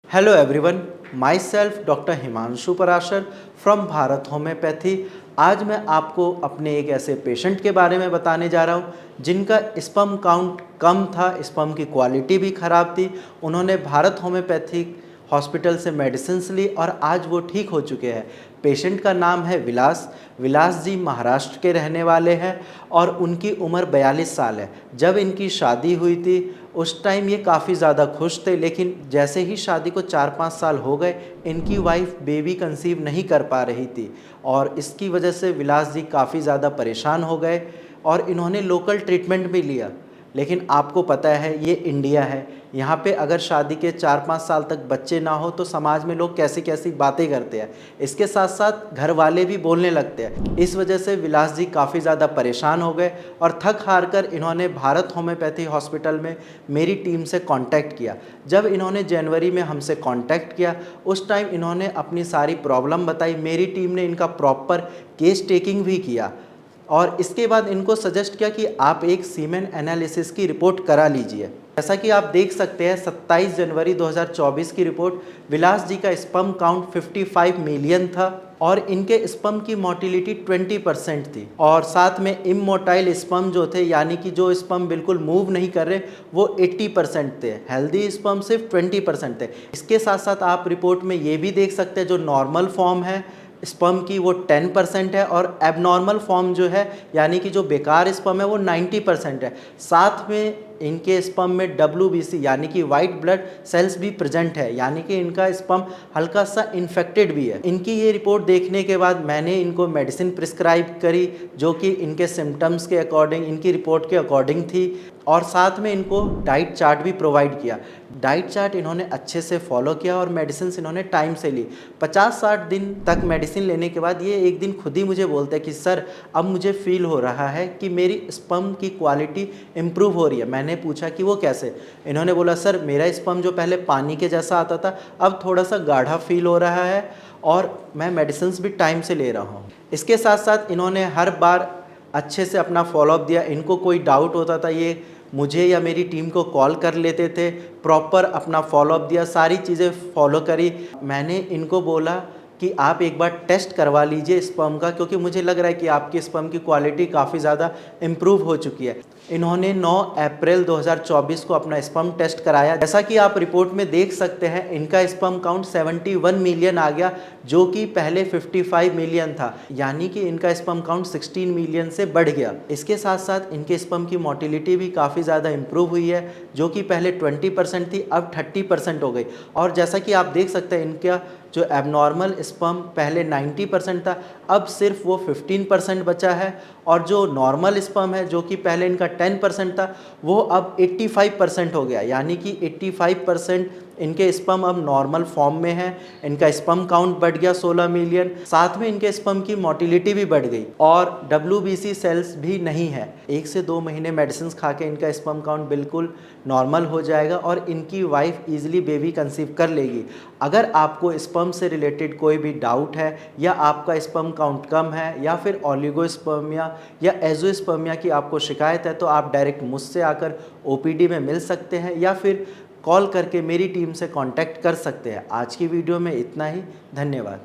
Hello everyone, my self doctor Himanshu Parashar from Bharat homeopathy. आज मैं आपको अपने एक ऐसे पेशेंट के बारे में बताने जा रहा हूँ जिनका स्पर्म काउंट कम था, स्पर्म की क्वालिटी भी ख़राब थी। उन्होंने भारत होम्योपैथिक हॉस्पिटल से मेडिसिन्स ली और आज वो ठीक हो चुके हैं। पेशेंट का नाम है विलास जी महाराष्ट्र के रहने वाले हैं और उनकी उम्र 42 साल है। जब इनकी शादी हुई थी उस टाइम ये काफ़ी ज़्यादा खुश थे, लेकिन जैसे ही शादी को 4-5 साल हो गए इनकी वाइफ बेबी कंसीव नहीं कर पा रही थी और इसकी वजह से विलास जी काफ़ी ज़्यादा परेशान हो गए और इन्होंने लोकल ट्रीटमेंट भी लिया। लेकिन आपको पता है ये इंडिया है, यहाँ पे अगर शादी के 4-5 साल तक बच्चे ना हो तो समाज में लोग कैसी कैसी बातें करते हैं। इसके साथ साथ घर वाले भी बोलने लगते हैं। इस वजह से विलास जी काफ़ी ज़्यादा परेशान हो गए और थक हार कर इन्होंने भारत होम्योपैथी हॉस्पिटल में मेरी टीम से कांटेक्ट किया। जब इन्होंने जनवरी में हमसे कांटेक्ट किया उस टाइम इन्होंने अपनी सारी प्रॉब्लम बताई। मेरी टीम ने इनका प्रॉपर केस टेकिंग भी किया और इसके बाद इनको सजेस्ट किया कि आप एक सीमेन एनालिसिस की रिपोर्ट करा लीजिए। जैसा कि आप देख सकते हैं 27 जनवरी 2024 की रिपोर्ट, विलास जी का स्पर्म काउंट 55 मिलियन था और इनके स्पर्म की मोटिलिटी 20% थी और साथ में इमोटाइल स्पर्म जो थे, यानी कि जो स्पर्म बिल्कुल मूव नहीं कर रहे, वो 80% थे। हेल्दी स्पर्म सिर्फ 20% थे। इसके साथ साथ आप रिपोर्ट में ये भी देख सकते हैं जो नॉर्मल फॉर्म है स्पर्म की वो 10% है और एबनॉर्मल फॉर्म जो है यानी कि जो बेकार स्पर्म है वो 90% है। साथ में इनके स्पर्म में WBC यानी कि वाइट ब्लड सेल्स भी प्रेजेंट है, यानी कि इनका स्पर्म हल्का सा इन्फेक्टेड भी है। इनकी ये रिपोर्ट देखने के बाद मैंने इनको मेडिसिन प्रिस्क्राइब करी जो कि इनके सिम्टम्स के अकॉर्डिंग, इनकी रिपोर्ट के अकॉर्डिंग थी और साथ में इनको डाइट चार्ट भी प्रोवाइड किया। डाइट चार्ट इन्होंने अच्छे से फॉलो किया और मेडिसिन इन्होंने टाइम से ली। 50-60 दिन तक मेडिसिन लेने के बाद ये एक दिन खुद ही मुझे बोलते हैं कि सर अब मुझे फील हो रहा है कि मेरी स्पर्म की क्वालिटी इम्प्रूव हो रही है। मैंने पूछा कि वो कैसे? इन्होंने बोला सर मेरा स्पर्म जो पहले पानी के जैसा आता था अब थोड़ा सा गाढ़ा फील हो रहा है और मैं मेडिसिन भी टाइम से ले रहा हूँ। इसके साथ साथ इन्होंने हर बार अच्छे से अपना फॉलोअप दिया। इनको कोई डाउट होता था ये मुझे या मेरी टीम को कॉल कर लेते थे, प्रॉपर अपना फॉलोअप दिया, सारी चीज़ें फॉलो करी। मैंने इनको बोला कि आप एक बार टेस्ट करवा लीजिए स्पर्म का, क्योंकि मुझे लग रहा है कि आपकी स्पर्म की क्वालिटी काफ़ी ज़्यादा इम्प्रूव हो चुकी है। इन्होंने 9 अप्रैल 2024 को अपना स्पर्म टेस्ट कराया। जैसा कि आप रिपोर्ट में देख सकते हैं इनका स्पर्म काउंट 71 मिलियन आ गया जो कि पहले 55 मिलियन था, यानी कि इनका स्पर्म काउंट 16 मिलियन से बढ़ गया। इसके साथ साथ इनके स्पर्म की मोटिलिटी भी काफ़ी ज़्यादा इम्प्रूव हुई है जो कि पहले 20% थी अब 30% हो गई। और जैसा कि आप देख सकते हैं इनका जो एबनॉर्मल स्पर्म पहले 90% था अब सिर्फ वो 15% बचा है और जो नॉर्मल स्पर्म है जो कि पहले इनका 10% था वो अब 85% हो गया, यानी कि 85% इनके स्पर्म अब नॉर्मल फॉर्म में है। इनका स्पर्म काउंट बढ़ गया 16 मिलियन, साथ में इनके स्पर्म की मोटिलिटी भी बढ़ गई और WBC सेल्स भी नहीं है। 1 से 2 महीने मेडिसिन खा के इनका स्पर्म काउंट बिल्कुल नॉर्मल हो जाएगा और इनकी वाइफ ईजिली बेबी कंसीव कर लेगी। अगर आपको स्पर्म से रिलेटेड कोई भी डाउट है या आपका स्पर्म काउंट कम है या फिर ओलिगोस्पर्मिया या एजोस्पर्मिया की आपको शिकायत है तो आप डायरेक्ट मुझसे आकर OPD में मिल सकते हैं या फिर कॉल करके मेरी टीम से कांटेक्ट कर सकते हैं। आज की वीडियो में इतना ही, धन्यवाद।